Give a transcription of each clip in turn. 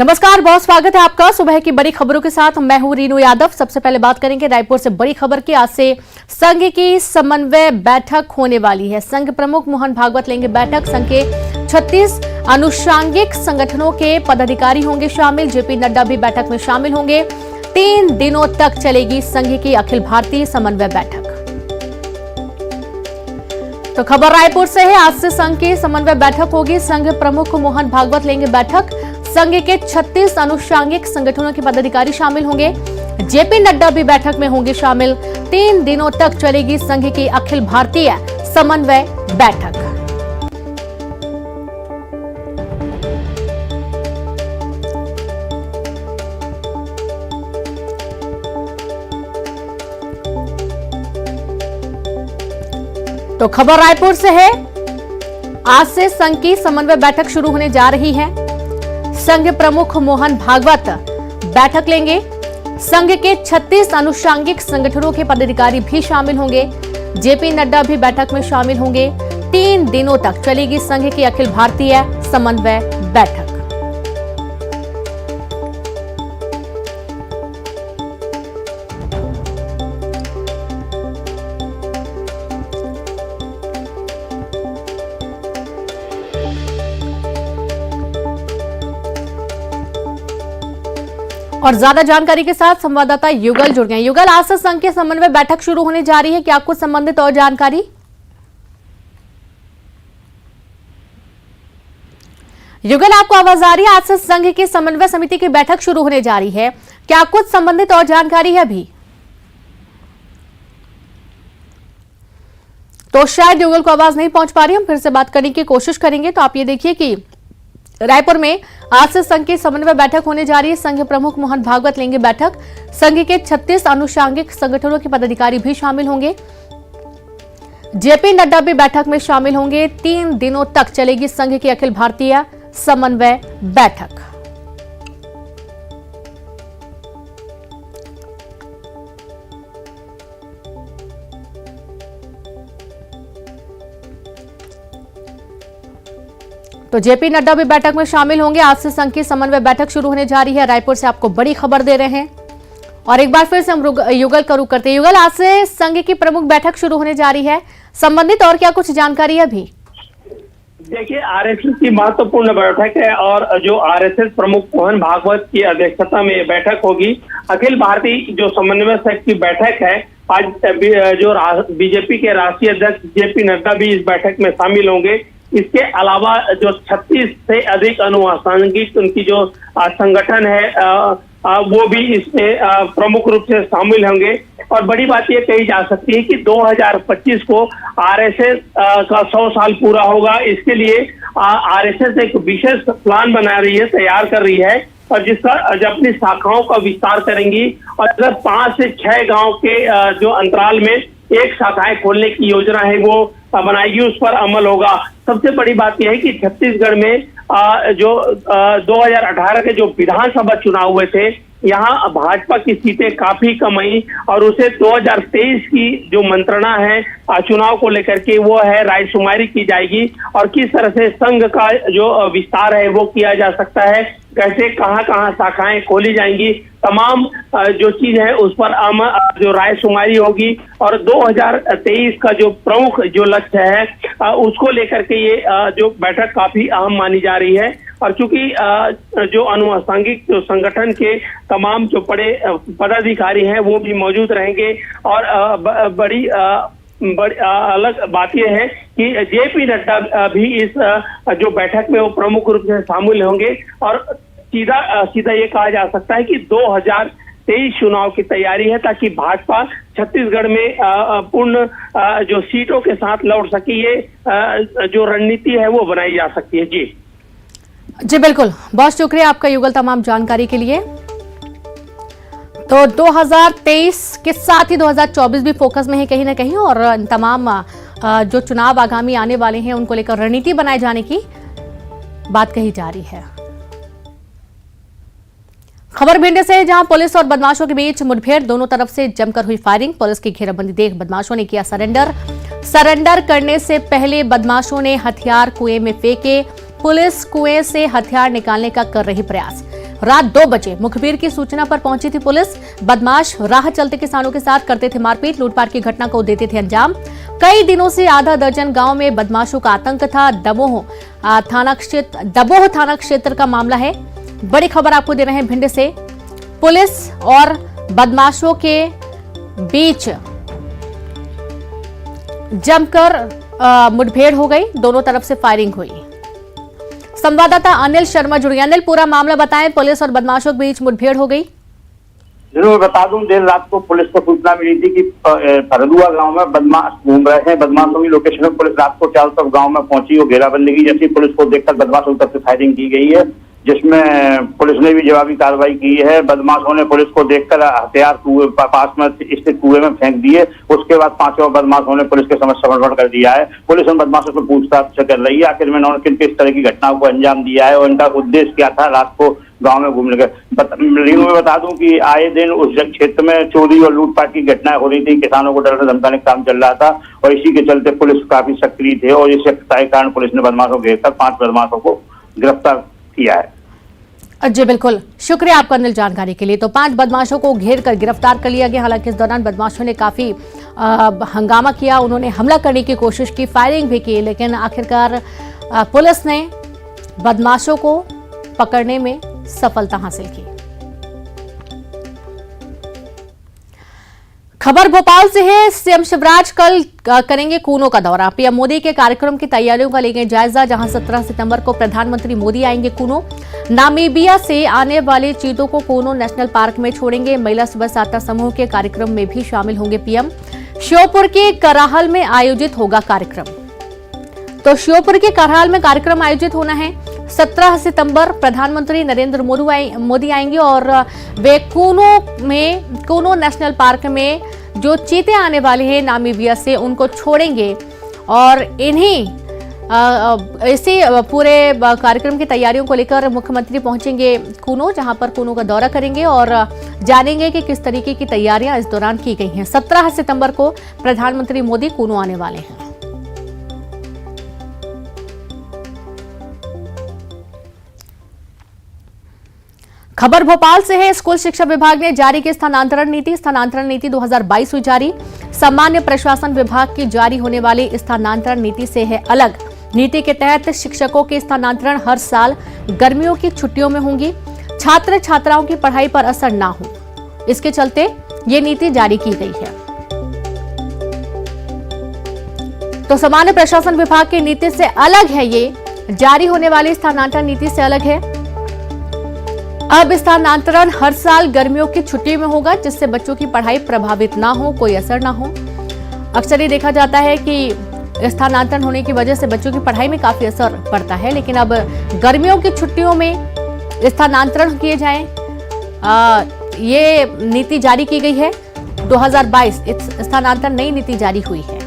नमस्कार, बहुत स्वागत है आपका सुबह की बड़ी खबरों के साथ। मैं हूं रीनू यादव। सबसे पहले बात करेंगे रायपुर से बड़ी खबर की। आज से संघ की समन्वय बैठक होने वाली है। संघ प्रमुख मोहन भागवत लेंगे बैठक। संघ के 36 अनुषांगिक संगठनों के पदाधिकारी होंगे शामिल। जेपी नड्डा भी बैठक में शामिल होंगे। 3 दिनों तक चलेगी संघ की अखिल भारतीय समन्वय बैठक। तो खबर रायपुर से है। आज से संघ की समन्वय बैठक होगी। संघ प्रमुख मोहन भागवत लेंगे बैठक। संघ के 36 अनुषांगिक संगठनों के पदाधिकारी शामिल होंगे। जेपी नड्डा भी बैठक में होंगे शामिल। 3 दिनों तक चलेगी संघ की अखिल भारतीय समन्वय बैठक। तो खबर रायपुर से है। आज से संघ की समन्वय बैठक शुरू होने जा रही है। संघ प्रमुख मोहन भागवत बैठक लेंगे। संघ के 36 अनुषांगिक संगठनों के पदाधिकारी भी शामिल होंगे। जेपी नड्डा भी बैठक में शामिल होंगे। 3 दिनों तक चलेगी संघ की अखिल भारतीय समन्वय बैठक। और ज्यादा जानकारी के साथ संवाददाता युगल जुड़ गए। युगल, आज से संघ के समन्वय बैठक शुरू होने जा रही है, क्या आपको संबंधित और जानकारी? युगल, आपको आवाज आ रही है? आज से संघ की समन्वय समिति की बैठक शुरू होने जा रही है, क्या कुछ संबंधित और जानकारी है अभी? तो शायद युगल को आवाज नहीं पहुंच पा रही, हम फिर से बात करने की कोशिश करेंगे। तो आप ये देखिए कि रायपुर में आज से संघ की समन्वय बैठक होने जा रही है। संघ प्रमुख मोहन भागवत लेंगे बैठक। संघ के 36 अनुषांगिक संगठनों के पदाधिकारी भी शामिल होंगे। जेपी नड्डा भी बैठक में शामिल होंगे। 3 दिनों तक चलेगी संघ की अखिल भारतीय समन्वय बैठक। तो जेपी नड्डा भी बैठक में शामिल होंगे। आज से संघ की समन्वय बैठक शुरू होने जा रही है। रायपुर से आपको बड़ी खबर दे रहे हैं। और एक बार फिर से हम युगल का रुख करते हैं। युगल, आज से संघ की प्रमुख बैठक शुरू होने जा रही है, संबंधित और क्या कुछ जानकारी है अभी? देखिए, आरएसएस की महत्वपूर्ण बैठक है और जो आरएसएस प्रमुख मोहन भागवत की अध्यक्षता में बैठक होगी। अखिल भारतीय जो समन्वय संघ की बैठक है, आज जो बीजेपी के राष्ट्रीय अध्यक्ष जेपी नड्डा भी इस बैठक में शामिल होंगे। इसके अलावा जो 36 से अधिक अनुषांगिक उनकी जो संगठन है वो भी इसमें प्रमुख रूप से शामिल होंगे। और बड़ी बात ये कही जा सकती है कि 2025 को आरएसएस का 100 साल पूरा होगा। इसके लिए आरएसएस एक विशेष प्लान बना रही है, तैयार कर रही है, और जिसका अपनी शाखाओं का विस्तार करेंगी। और अगर 5 से 6 गांव के जो अंतराल में एक शाखाएं खोलने की योजना है वो बनाएगी, उस पर अमल होगा। सबसे बड़ी बात यह है कि छत्तीसगढ़ में जो 2018 के जो विधानसभा चुनाव हुए थे, यहाँ भाजपा की सीटें काफी कम आई और उसे 2023 की जो मंत्रणा है चुनाव को लेकर के वो है रायशुमारी की जाएगी। और किस तरह से संघ का जो विस्तार है वो किया जा सकता है, कैसे कहाँ कहाँ शाखाएं खोली जाएंगी, तमाम जो चीज है उस पर जो रायशुमारी होगी। और 2023 का जो प्रमुख जो लक्ष्य है उसको लेकर के ये जो बैठक काफी अहम मानी जा रही है। और चूंकि जो अनुषांगिक जो संगठन के तमाम जो बड़े पदाधिकारी हैं वो भी मौजूद रहेंगे। और बड़ी अलग बात यह है कि जेपी नड्डा भी इस जो बैठक में वो प्रमुख रूप से शामिल होंगे। और सीधा ये कहा जा सकता है कि 2023 चुनाव की तैयारी है, ताकि भाजपा छत्तीसगढ़ में पूर्ण जो सीटों के साथ लौट सके। ये जो रणनीति है वो बनाई जा सकती है। जी बिल्कुल, बहुत शुक्रिया आपका युगल तमाम जानकारी के लिए। तो 2023 के साथ ही 2024 भी फोकस में है कहीं ना कहीं, और तमाम जो चुनाव आगामी आने वाले हैं उनको लेकर रणनीति बनाए जाने की बात कही जा रही है। खबर भिंड से, जहां पुलिस और बदमाशों के बीच मुठभेड़, दोनों तरफ से जमकर हुई फायरिंग। पुलिस की घेराबंदी देख बदमाशों ने किया सरेंडर करने से पहले बदमाशों ने हथियार कुएं में फेंके। पुलिस कुएं से हथियार निकालने का कर रही प्रयास। रात 2 बजे मुखबिर की सूचना पर पहुंची थी पुलिस। बदमाश राह चलते किसानों के साथ करते थे मारपीट, लूटपाट की घटना को देते थे अंजाम। कई दिनों से आधा दर्जन गांव में बदमाशों का आतंक था। दमोह थाना क्षेत्र का मामला है। बड़ी खबर आपको दे रहे हैं भिंड से। पुलिस और बदमाशों के बीच जमकर मुठभेड़ हो गई, दोनों तरफ से फायरिंग हुई। संवाददाता अनिल शर्मा जुड़े। अनिल, पूरा मामला बताएं। पुलिस और बदमाशों के बीच मुठभेड़ हो गई। जरूर बता दूं, देर रात को पुलिस को सूचना मिली थी कि फरदुआ गांव में बदमाश घूम रहे हैं। बदमाशों की लोकेशन में पुलिस रात को चारों तरफ गांव में पहुंची और घेराबंदी की। जैसी पुलिस को देखकर बदमाशों की तरफ से फायरिंग की गई है, जिसमें पुलिस ने भी जवाबी कार्रवाई की है। बदमाशों ने पुलिस को देखकर हथियार पास में स्थित कुएं में फेंक दिए। उसके बाद 5 और बदमाशों ने पुलिस के समक्ष समर्पण कर दिया है। पुलिस उन बदमाशों से पूछताछ कर रही है, आखिर में उन्होंने किन किस तरह की घटनाओं को अंजाम दिया है और इनका उद्देश्य क्या था रात को गांव में घूमने का। रीनू में बता दूं कि आए दिन उस क्षेत्र में चोरी और लूटपाट की घटनाएं हो रही थी। किसानों को डरने धमकाने का काम चल रहा था और इसी के चलते पुलिस काफी सक्रिय थे और इस सक्रियता के कारण पुलिस ने बदमाशों को घेरकर 5 बदमाशों को गिरफ्तार किया है। जी बिल्कुल, शुक्रिया आपका अनिल जानकारी के लिए। तो 5 बदमाशों को घेर कर गिरफ्तार कर लिया गया। हालांकि इस दौरान बदमाशों ने काफी हंगामा किया, उन्होंने हमला करने की कोशिश की, फायरिंग भी की, लेकिन आखिरकार पुलिस ने बदमाशों को पकड़ने में सफलता हासिल की। खबर भोपाल से है। सीएम शिवराज कल करेंगे कूनो का दौरा। पीएम मोदी के कार्यक्रम की तैयारियों का लेंगे जायजा, जहां 17 सितंबर को प्रधानमंत्री मोदी आएंगे कूनो। नामीबिया से आने वाले चीतों को कूनो नेशनल पार्क में छोड़ेंगे। महिला सुबह साता समूह के कार्यक्रम में भी शामिल होंगे पीएम। श्योपुर के कराहल में आयोजित होगा कार्यक्रम। तो श्योपुर के कराहल में कार्यक्रम आयोजित होना है। 17 सितंबर प्रधानमंत्री नरेंद्र मोदी आएंगे और वे कूनो नेशनल पार्क में जो चीते आने वाले हैं नामीबिया से, उनको छोड़ेंगे और इन्हीं इसी पूरे कार्यक्रम की तैयारियों को लेकर मुख्यमंत्री पहुंचेंगे कूनो, जहां पर कूनो का दौरा करेंगे और जानेंगे कि किस तरीके की तैयारियां इस दौरान की गई हैं। 17 सितंबर को प्रधानमंत्री मोदी कूनो आने वाले हैं। खबर भोपाल से है। स्कूल शिक्षा विभाग ने जारी की स्थानांतरण नीति 2022 हुई जारी। सामान्य प्रशासन विभाग की जारी होने वाली स्थानांतरण नीति से है अलग। नीति के तहत शिक्षकों के स्थानांतरण हर साल गर्मियों की छुट्टियों में होंगी। छात्र छात्राओं की पढ़ाई पर असर ना हो, इसके चलते ये नीति जारी की गई है। तो सामान्य प्रशासन विभाग की नीति से अलग है, ये जारी होने वाली स्थानांतरण नीति से अलग है। अब स्थानांतरण हर साल गर्मियों की छुट्टी में होगा, जिससे बच्चों की पढ़ाई प्रभावित ना हो, कोई असर ना हो। अक्सर ये देखा जाता है कि स्थानांतरण होने की वजह से बच्चों की पढ़ाई में काफी असर पड़ता है, लेकिन अब गर्मियों की छुट्टियों में स्थानांतरण किए जाएं, ये नीति जारी की गई है। 2022 स्थानांतरण नई नीति जारी हुई है।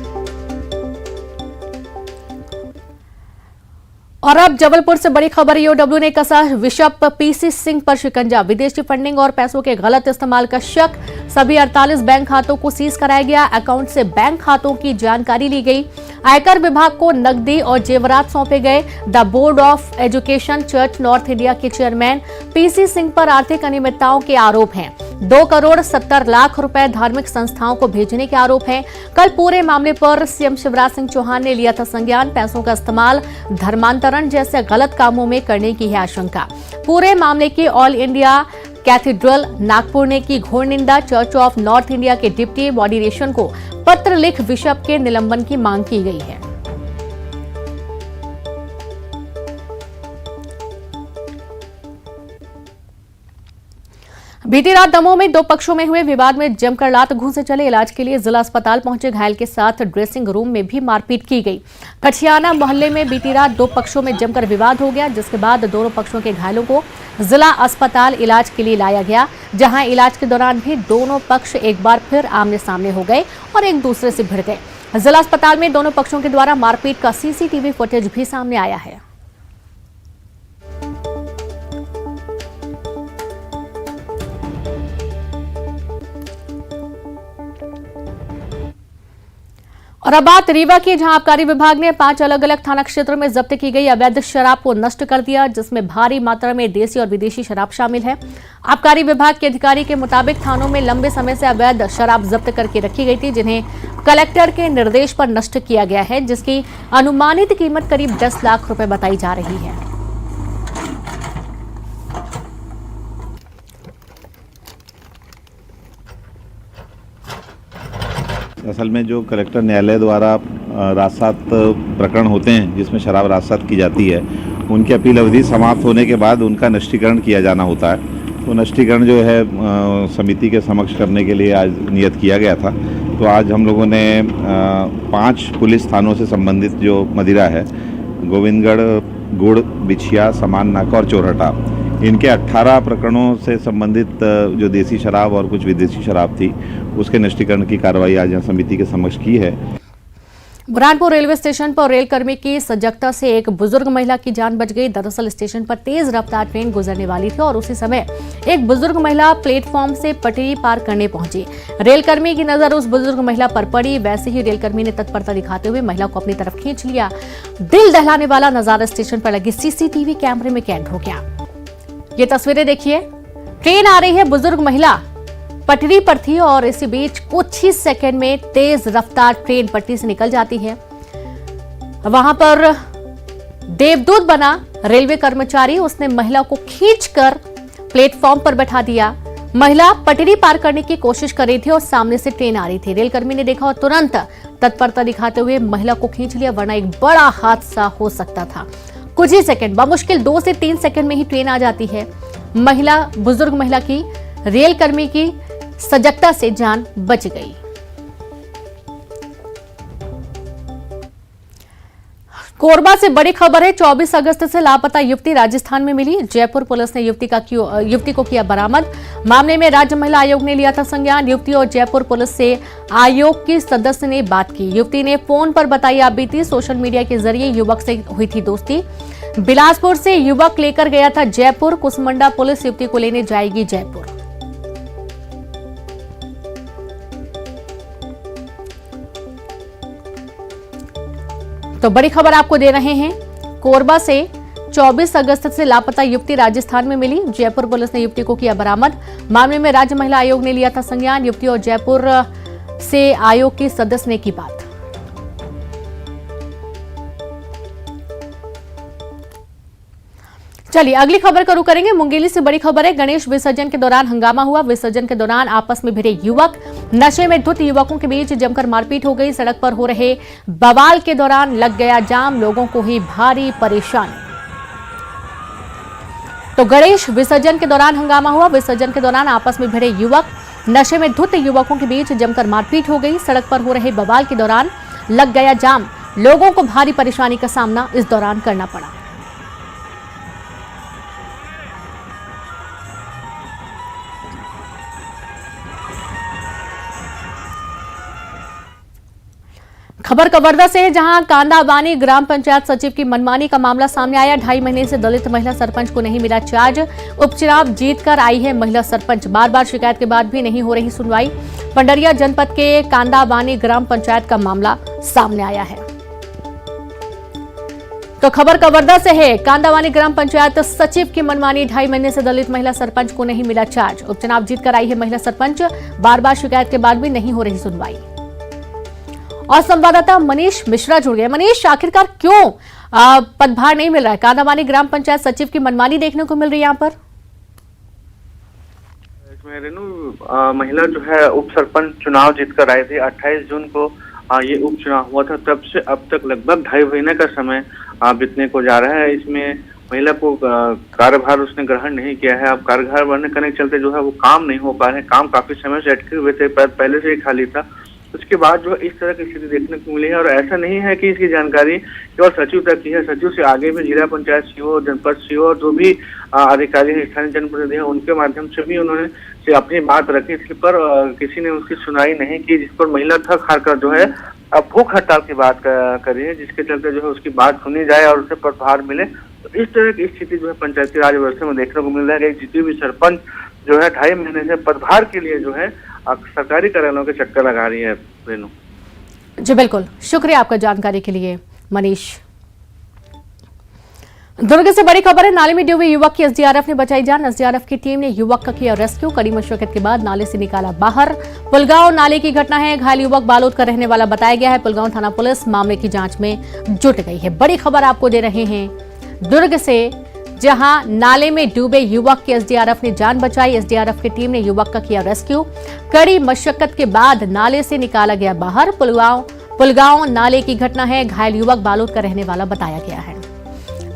और अब जबलपुर से बड़ी खबर। ईओडब्ल्यू ने कसा बिशप पीसी सिंह पर शिकंजा। विदेशी फंडिंग और पैसों के गलत इस्तेमाल का शक। सभी 48 बैंक खातों को सीज कराया गया। अकाउंट से बैंक खातों की जानकारी ली गई। आयकर विभाग को नकदी और जेवरात सौंपे गए। The board of education church north India के चेयरमैन पीसी सिंह पर आर्थिक अनियमितताओं के आरोप हैं। 2 करोड़ 70 लाख रुपए धार्मिक संस्थाओं को भेजने के आरोप हैं। कल पूरे मामले पर सीएम शिवराज सिंह चौहान ने लिया था संज्ञान। पैसों का इस्तेमाल धर्मांतरण जैसे गलत कामों में करने की है आशंका। पूरे मामले की ऑल इंडिया कैथेड्रल नागपुर ने की घोर निंदा। चर्च ऑफ नॉर्थ इंडिया के डिप्टी मॉडरेशन को पत्र लिख बिशप के निलंबन की मांग की गई है। बीती रात दमोह में 2 पक्षों में हुए विवाद में जमकर लात घूंसे चले। इलाज के लिए जिला अस्पताल पहुंचे घायल के साथ ड्रेसिंग रूम में भी मारपीट की गई। कठियाना मोहल्ले में बीती रात 2 पक्षों में जमकर विवाद हो गया, जिसके बाद दोनों पक्षों के घायलों को जिला अस्पताल इलाज के लिए लाया गया, जहां इलाज के दौरान भी दोनों पक्ष एक बार फिर आमने सामने हो गए और एक दूसरे से भिड़ गए। जिला अस्पताल में दोनों पक्षों के द्वारा मारपीट का सीसीटीवी फुटेज भी सामने आया है। और अब बात रीवा की, जहां आबकारी विभाग ने 5 अलग अलग थाना क्षेत्रों में जब्त की गई अवैध शराब को नष्ट कर दिया, जिसमें भारी मात्रा में देसी और विदेशी शराब शामिल है। आबकारी विभाग के अधिकारी के मुताबिक थानों में लंबे समय से अवैध शराब जब्त करके रखी गई थी, जिन्हें कलेक्टर के निर्देश पर नष्ट किया गया है, जिसकी अनुमानित कीमत करीब 10 लाख रुपए बताई जा रही है। असल में जो कलेक्टर न्यायालय द्वारा राजसात प्रकरण होते हैं जिसमें शराब राजसात की जाती है, उनकी अपील अवधि समाप्त होने के बाद उनका नष्टीकरण किया जाना होता है। तो नष्टीकरण जो है समिति के समक्ष करने के लिए आज नियत किया गया था। तो आज हम लोगों ने 5 पुलिस थानों से संबंधित जो मदिरा है, गोविंदगढ़, गुड़, बिछिया, समान नाका और चोरहटा, इनके 18 प्रकरणों से संबंधित जो देसी शराब और कुछ विदेशी शराब थी, उसके नष्टीकरण की कार्रवाई आज यहाँ समिति के समक्ष की है। बुरहानपुर रेलवे स्टेशन पर रेलकर्मी की सजगता से एक बुजुर्ग महिला की जान बच गई। दरअसल स्टेशन पर तेज रफ्तार ट्रेन गुजरने वाली थी और उसी समय एक बुजुर्ग महिला प्लेटफॉर्म से पटरी पार करने पहुंची। रेलकर्मी की नजर उस बुजुर्ग महिला पर पड़ी। वैसे ही रेलकर्मी ने तत्परता दिखाते हुए महिला को अपनी तरफ खींच लिया। दिल दहलाने वाला नजारा स्टेशन पर लगे सीसीटीवी कैमरे में कैद हो गया। ये तस्वीरें देखिए, ट्रेन आ रही है, बुजुर्ग महिला पटरी पर थी और इसी बीच कुछ ही सेकंड में तेज रफ्तार ट्रेन पटरी से निकल जाती है। वहां पर देवदूत बना रेलवे कर्मचारी, उसने महिला को खींचकर प्लेटफॉर्म पर बैठा दिया। महिला पटरी पार करने की कोशिश कर रही थी और सामने से ट्रेन आ रही थी। रेलकर्मी ने देखा और तुरंत तत्परता दिखाते हुए महिला को खींच लिया, वरना एक बड़ा हादसा हो सकता था। कुछ ही सेकंड, बमुश्किल 2 से 3 सेकंड में ही ट्रेन आ जाती है। बुजुर्ग महिला की रेलकर्मी की सजगता से जान बच गई। कोरबा से बड़ी खबर है। 24 अगस्त से लापता युवती राजस्थान में मिली। जयपुर पुलिस ने युवती को किया बरामद। मामले में राज्य महिला आयोग ने लिया था संज्ञान। युवती और जयपुर पुलिस से आयोग की सदस्य ने बात की। युवती ने फोन पर बताई आप बीती। सोशल मीडिया के जरिए युवक से हुई थी दोस्ती। बिलासपुर से युवक लेकर गया था जयपुर। कुसमुंडा पुलिस युवती को लेने जाएगी जयपुर। तो बड़ी खबर आपको दे रहे हैं। कोरबा से 24 अगस्त से लापता युवती राजस्थान में मिली। जयपुर पुलिस ने युवती को किया बरामद। मामले में राज्य महिला आयोग ने लिया था संज्ञान। युवती और जयपुर से आयोग की सदस्य ने की बात। चलिए अगली खबर का रुख करेंगे। मुंगेली से बड़ी खबर है। गणेश विसर्जन के दौरान हंगामा हुआ। विसर्जन के दौरान आपस में भिड़े युवक, नशे में धुत युवकों के बीच जमकर मारपीट हो गई। सड़क पर हो रहे बवाल के दौरान लग गया जाम, लोगों को हुई भारी परेशानी। तो गणेश विसर्जन के दौरान हंगामा हुआ। विसर्जन के दौरान आपस में भिड़े युवक, नशे में धुत युवकों के बीच जमकर मारपीट हो गई। सड़क पर हो रहे बवाल के दौरान लग गया जाम, लोगों को भारी परेशानी का सामना इस दौरान करना पड़ा। खबर कवर्धा से है, जहां कांदाबानी ग्राम पंचायत सचिव की मनमानी का मामला सामने आया। 2.5 महीने से दलित महिला सरपंच को नहीं मिला चार्ज। उपचुनाव जीतकर आई है महिला सरपंच। बार बार शिकायत के बाद भी नहीं हो रही सुनवाई। पंडरिया जनपद के कांदाबानी ग्राम पंचायत का मामला सामने आया है। तो खबर कवर्धा से है, कांदाबानी ग्राम पंचायत सचिव की मनमानी। 2.5 महीने से दलित महिला सरपंच को नहीं मिला चार्ज। उपचुनाव जीतकर आई है महिला सरपंच। बार बार शिकायत के बाद भी नहीं हो रही सुनवाई। और संवाददाता मनीष मिश्रा जुड़ गए। मनीष, आखिरकार क्यों पदभार नहीं मिल रहा है? कांदाबानी ग्राम पंचायत सचिव की मनमानी देखने को मिल रही है यहाँ पर। इसमें रेनू महिला जो है उप सरपंच चुनाव जीतकर आई थी। 28 जून को ये उपचुनाव हुआ था। तब से अब तक लगभग 2.5 महीने का समय बीतने को जा रहा है। इसमें महिला को कार्यभार उसने ग्रहण नहीं किया है। अब कार्यभार करने के चलते जो है वो काम नहीं हो पा रहे। काम काफी समय से अटके हुए थे, पहले से ही खाली था। उसके बाद जो इस तरह की स्थिति देखने को मिली है। और ऐसा नहीं है कि इसकी जानकारी केवल सचिव तक की है। सचिव से आगे भी जिला पंचायत सीओ, जनपद सीओ और जो भी अधिकारी हैं, स्थानीय जनप्रतिनिधि हैं, उनके माध्यम से भी उन्होंने से अपनी बात रखी थी, पर किसी ने उसकी सुनाई नहीं की। जिस पर महिला थक हार कर जो है अब भूख हड़ताल की बात करी है, जिसके चलते जो है उसकी बात सुनी जाए और उसे पदभार मिले। तो इस तरह की स्थिति जो है पंचायती राज व्यवस्था में देखने को मिल रहा है कि जीती हुई सरपंच जो है 2.5 महीने से पदभार के लिए जो है सरकारी कार्यालयों के चक्कर लगा रही है। रेनू, जी बिल्कुल, शुक्रिया आपका जानकारी के लिए मनीष। दुर्ग से बड़ी खबर है, नाले में डूबे युवक की एसडीआरएफ ने बचाई जान। एसडीआरएफ की टीम ने युवक का किया रेस्क्यू, कड़ी मशक्कत के बाद नाले से निकाला बाहर। पुलगांव नाले की घटना है, घायल युवक बालोद का रहने वाला बताया गया है। पुलगांव थाना पुलिस मामले की जांच में जुट गई है। बड़ी खबर आपको दे रहे हैं दुर्ग से, जहां नाले में डूबे युवक की एसडीआरएफ ने जान बचाई। एसडीआरएफ की टीम ने युवक का किया रेस्क्यू, कड़ी मशक्कत के बाद नाले से निकाला गया बाहर। पुलगांव नाले की घटना है, घायल युवक बालोद का रहने वाला बताया गया है।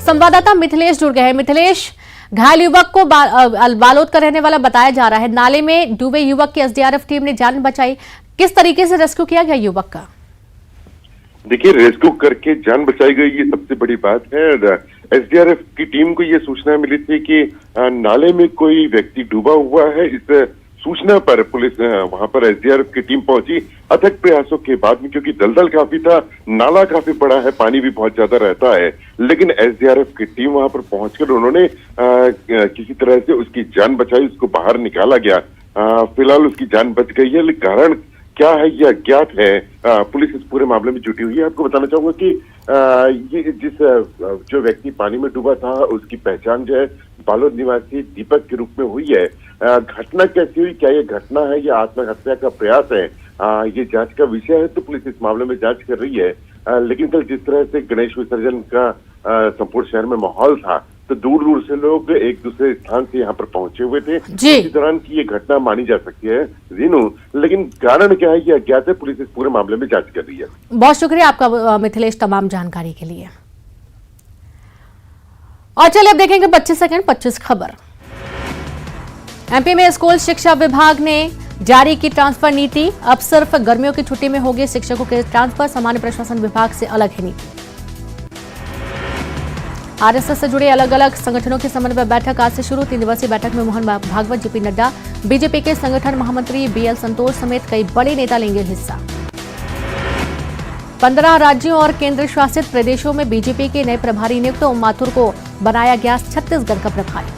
संवाददाता मिथिलेश जुड़ गए हैं। मिथिलेश, घायल युवक को बालोद का रहने वाला बताया जा रहा है, नाले में डूबे युवक की एसडीआरएफ टीम ने जान बचाई। किस तरीके से रेस्क्यू किया गया युवक का? देखिए, रेस्क्यू करके जान बचाई गई, ये सबसे बड़ी बात है। एसडीआरएफ की टीम को ये सूचना मिली थी कि नाले में कोई व्यक्ति डूबा हुआ है। इस सूचना पर पुलिस वहां पर एसडीआरएफ की टीम पहुंची। अथक प्रयासों के बाद में, क्योंकि दलदल काफी था, नाला काफी बड़ा है, पानी भी बहुत ज्यादा रहता है, लेकिन एसडीआरएफ की टीम वहां पर पहुंचकर उन्होंने किसी तरह से उसकी जान बचाई, उसको बाहर निकाला गया। फिलहाल उसकी जान बच गई है, लेकिन कारण क्या है यह अज्ञात है। पुलिस इस पूरे मामले में जुटी हुई है। आपको बताना चाहूंगा कि ये जो व्यक्ति पानी में डूबा था, उसकी पहचान जो है बालोद निवासी दीपक के रूप में हुई है। घटना कैसी हुई, क्या ये घटना है या आत्महत्या का प्रयास है, ये जांच का विषय है, तो पुलिस इस मामले में जांच कर रही है। लेकिन कल जिस तरह से गणेश विसर्जन का संपूर्ण शहर में माहौल था, तो दूर दूर से लोग एक दूसरे स्थान से यहाँ पर पहुंचे हुए थे। इस दौरान की ये घटना मानी जा सकती है रीनू, लेकिन कारण क्या है ये अज्ञात है। पुलिस इस पूरे मामले में जांच कर रही है। बहुत शुक्रिया आपका मिथिलेश, तमाम जानकारी के लिए। और चलिए अब देखेंगे 25 सेकंड 25 खबर। एमपी में स्कूल शिक्षा विभाग ने जारी की ट्रांसफर नीति। अब सिर्फ गर्मियों की छुट्टी में होगी शिक्षकों के ट्रांसफर, सामान्य प्रशासन विभाग से अलग है नीति। आरएसएस से जुड़े अलग अलग संगठनों की समन्वय बैठक आज से शुरू। 3 दिवसीय बैठक में मोहन भागवत, जेपी नड्डा, बीजेपी के संगठन महामंत्री बीएल संतोष समेत कई बड़े नेता लेंगे हिस्सा। 15 राज्यों और केंद्र शासित प्रदेशों में बीजेपी के नए प्रभारी नियुक्त। ओम माथुर को बनाया गया छत्तीसगढ़ का प्रभारी।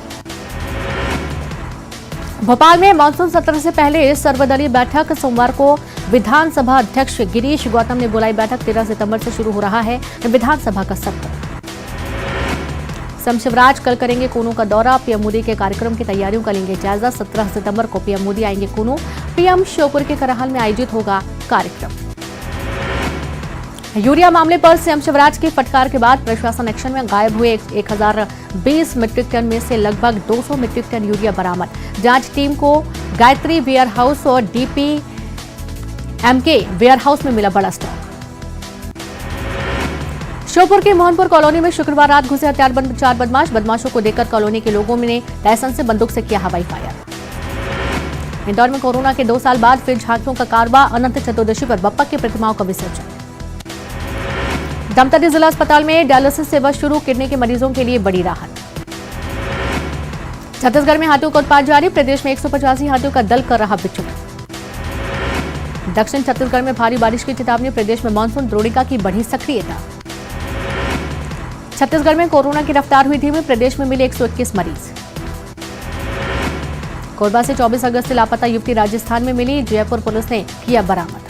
भोपाल में मानसून सत्र से पहले सर्वदलीय बैठक सोमवार को विधानसभा अध्यक्ष गिरीश गौतम ने बुलाई बैठक। 13 सितंबर से शुरू हो रहा है विधानसभा का सत्र। शिवराज कल करेंगे कूनू का दौरा, पीएम मोदी के कार्यक्रम की तैयारियों का लेंगे जायजा। 17 सितंबर को पीएम मोदी आएंगे कूनू, पीएम श्योपुर के करहाल में आयोजित होगा कार्यक्रम। यूरिया मामले पर सीएम शिवराज की फटकार के बाद प्रशासन एक्शन में, गायब हुए 1020 मीट्रिक टन में से लगभग 200 मीट्रिक टन यूरिया बरामद। जांच टीम को गायत्री वेयर हाउस और डीपीएमके वेयर हाउस में मिला बड़ा स्टॉक। श्योपुर के मोहनपुर कॉलोनी में शुक्रवार रात घुसे हथियार बंद 4 बदमाश। बदमाशों को देखकर कॉलोनी के लोगों ने लाइसेंस से बंदूक से किया हवाई फायर। इंदौर में कोरोना के 2 साल बाद फिर झांकियों का कारवा। अनंत चतुर्दशी पर बप्पा की प्रतिमाओं का विसर्जन। धमतरी जिला अस्पताल में डायलिसिस सेवा शुरू, किडनी के मरीजों के लिए बड़ी राहत। छत्तीसगढ़ में हाथियों का उत्पात जारी, प्रदेश में 185 हाथियों का दल कर रहा विचरण। दक्षिण छत्तीसगढ़ में भारी बारिश की चेतावनी, प्रदेश में मानसून द्रोणिका की बढ़ी सक्रियता। छत्तीसगढ़ में कोरोना की रफ्तार हुई धीमी, प्रदेश में मिले 121 मरीज। कोरबा से 24 अगस्त से लापता युवती राजस्थान में मिली, जयपुर पुलिस ने किया बरामद।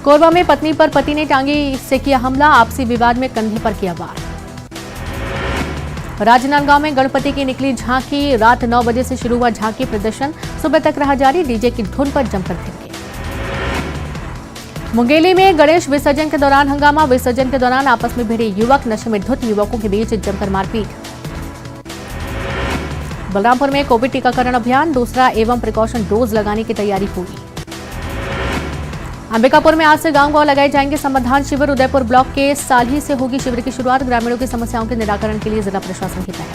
कोरबा में पत्नी पर पति ने टांगी से किया हमला, आपसी विवाद में कंधे पर किया वार। राजनांदगांव में गणपति की निकली झांकी, रात 9 बजे से शुरू हुआ झांकी प्रदर्शन, सुबह तक रहा जारी, डीजे की धुन पर जमकर थिरके। मुंगेली में गणेश विसर्जन के दौरान हंगामा, विसर्जन के दौरान आपस में भिड़े युवक, नशे में धुत युवकों के बीच जमकर मारपीट। बलरामपुर में कोविड टीकाकरण अभियान, दूसरा एवं प्रिकॉशन डोज लगाने की तैयारी पूरी। अंबिकापुर में आज से गांव-गांव लगाए जाएंगे समाधान शिविर, उदयपुर ब्लॉक के सालही से होगी शिविर की शुरुआत, ग्रामीणों की समस्याओं के निराकरण के लिए जिला प्रशासन की पहल।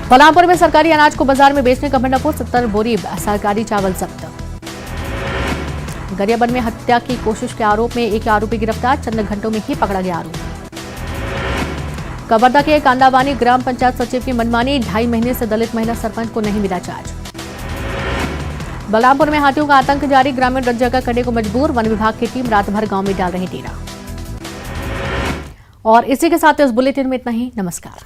बलरामपुर में सरकारी अनाज को बाजार में बेचने का भंडाफोड़, 70 बोरी सरकारी चावल जब्त। गरियाबंद में हत्या की कोशिश के आरोप में एक आरोपी गिरफ्तार, चंद घंटों में ही पकड़ा गया आरोपी। कवर्धा के कांदावानी ग्राम पंचायत सचिव की मनमानी, 2.5 महीने से दलित महिला सरपंच को नहीं मिला चार्ज। बलरामपुर में हाथियों का आतंक जारी, ग्रामीण जगह करने को मजबूर, वन विभाग की टीम रात भर गांव में डाल रही डेरा। और इसी के साथ इस बुलेटिन में इतना ही। नमस्कार।